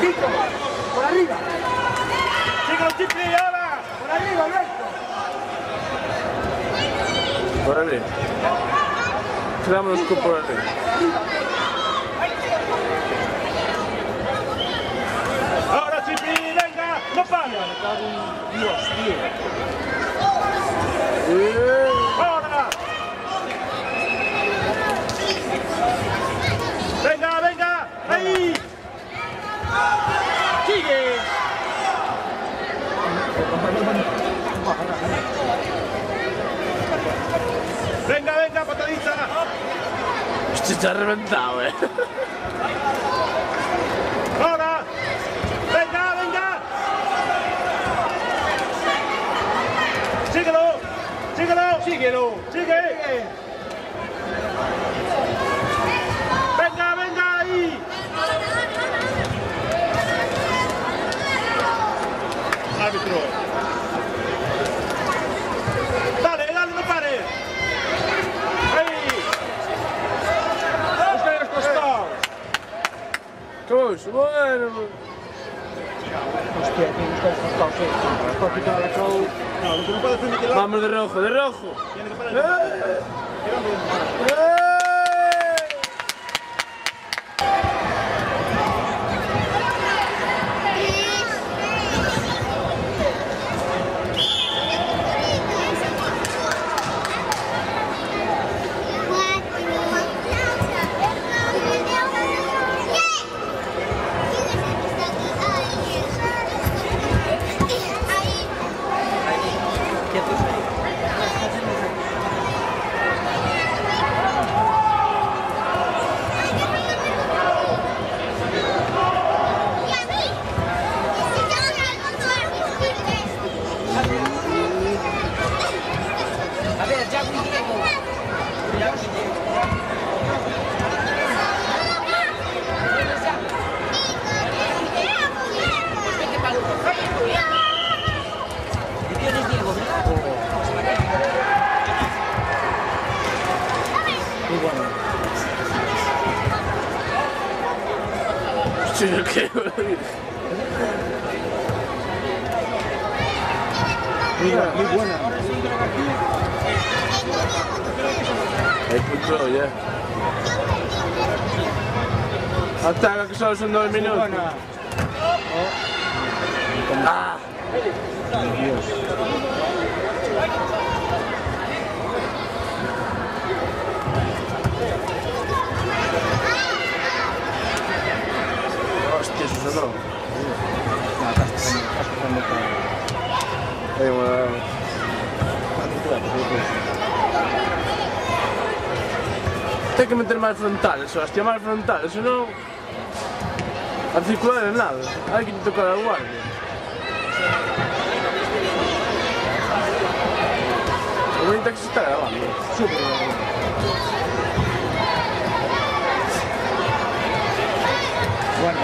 Chico, por arriba. Chicos, Chipi, ahora. Por arriba, Alberto. Por arriba. Tiramos por arriba. Ahora Chipi, venga, no para. Dios, tío. Ahora. Venga, venga, ahí. Sigue. Venga, venga, patadita. Hostia, está reventado, Ahora. Venga, venga. Síguelo. Síguelo. Síguelo. Sigue. Venga, venga ahí. Árbitro. Dale, dale, no pares. Ahí. Busca los costados. ¿Cómo es? Bueno. Hostia, tienes que hacer cosas. No, lo que no puede hacer Miquel Ángel. Vamos de rojo, de rojo. Tiene que parar. A ver, ya muy Diego. ¿Tienes Diego, verdad? Muy bueno. Hostia, ¿qué? Muy buena. Ahí punto ya. Hasta que solo son 2 minutos. Buena. Ah. Dios. Hostia, eso sonó. No, estás pasando todo. Ahí, bueno. Hay que meter más frontales, hostia, más frontales, si no... A circular en nada, hay que tocar al guardia. El bonito que se está grabando. Súper bueno.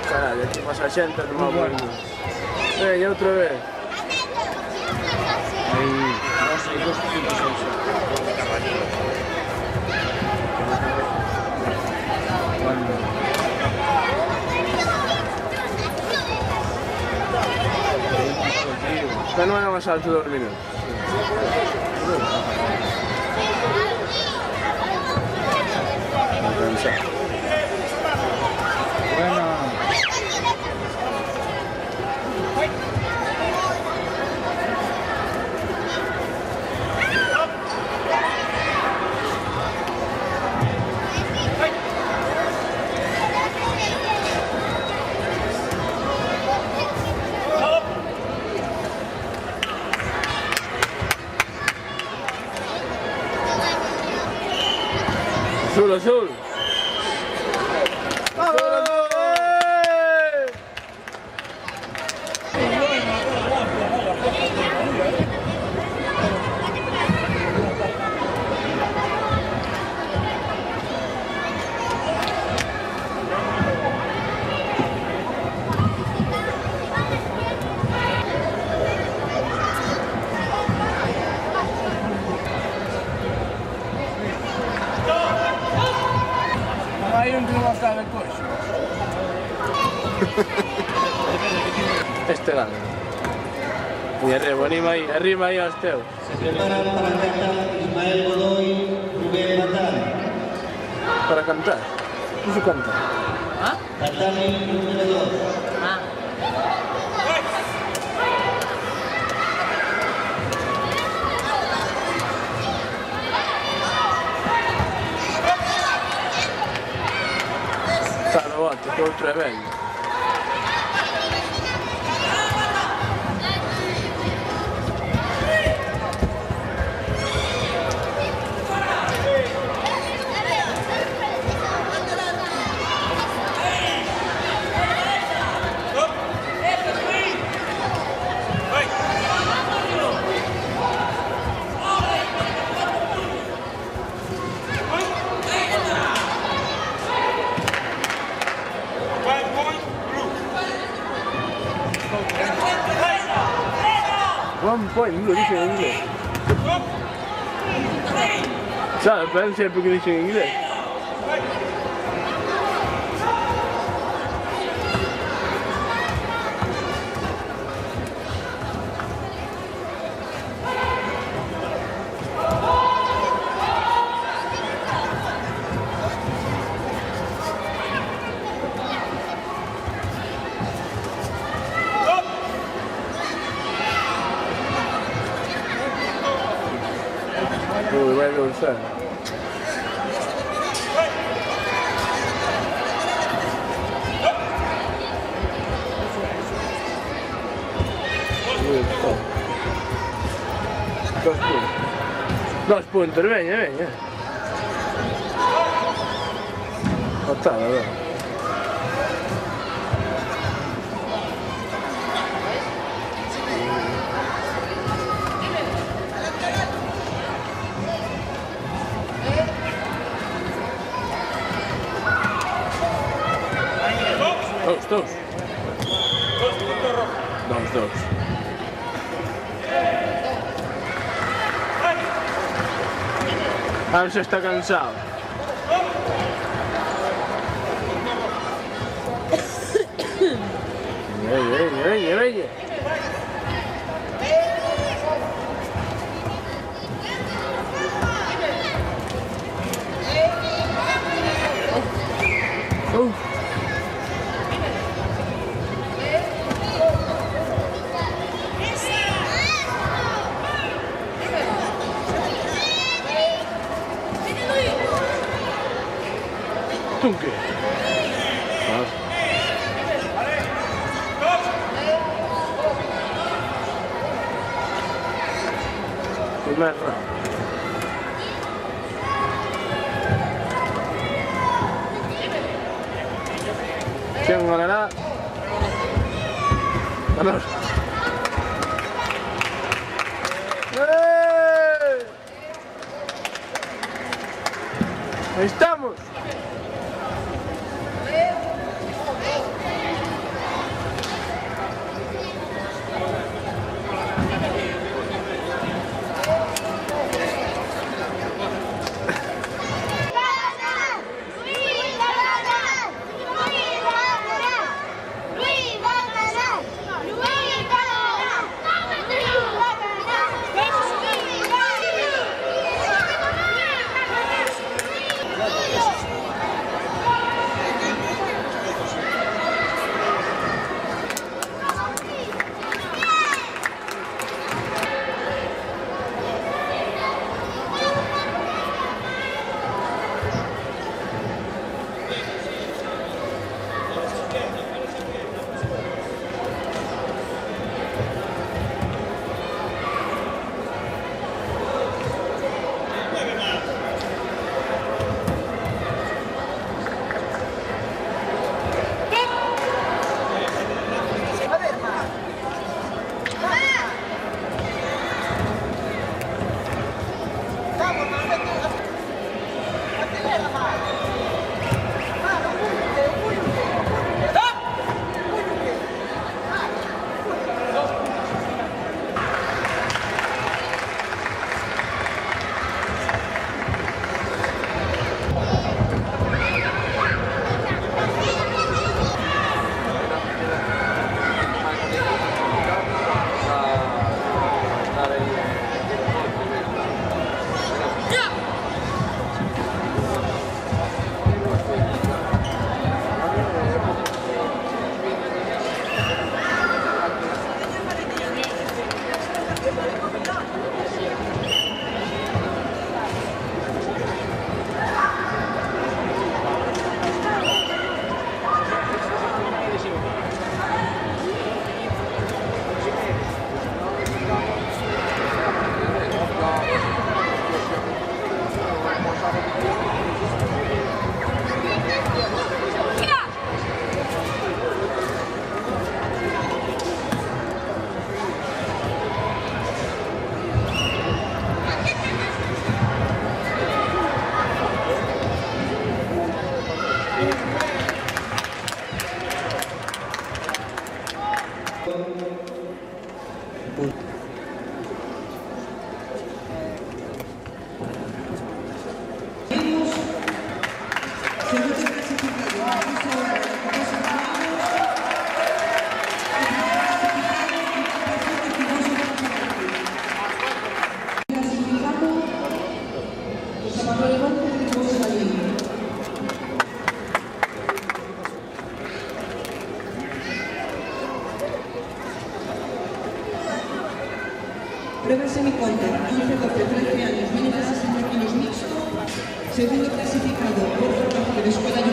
Caralho, aquí pasa a xente, non me acuerdo. Venga, outra vez. Ahí, 2.6. Bueno. Pero non era máis alto 2 minutos. Bueno. Azul, azul. Azul, azul. xente non acaba coixo. Este gana. E arriba aí aos teus. Se preparan para cantar Ismael Godoy, Rubén Batán. Para cantar. Iso canta. Tatami número 2. Está no bote, que outro é velho. One point, lo dice en inglés. ¿Sabes? Pero siempre que dice en inglés. Uy, vai lançar. Dos puntos, venha. Ottava, allora. Dos. Hamza está cansado. Venga. Tunke. Primer round. ¿Quién ganará? Vamos. Ahí estamos. Pablo Levante de José Galín. Prueba semiconta, 11, 12, 13 años, 1060 kilos mixto, segundo clasificado por formación de Escuela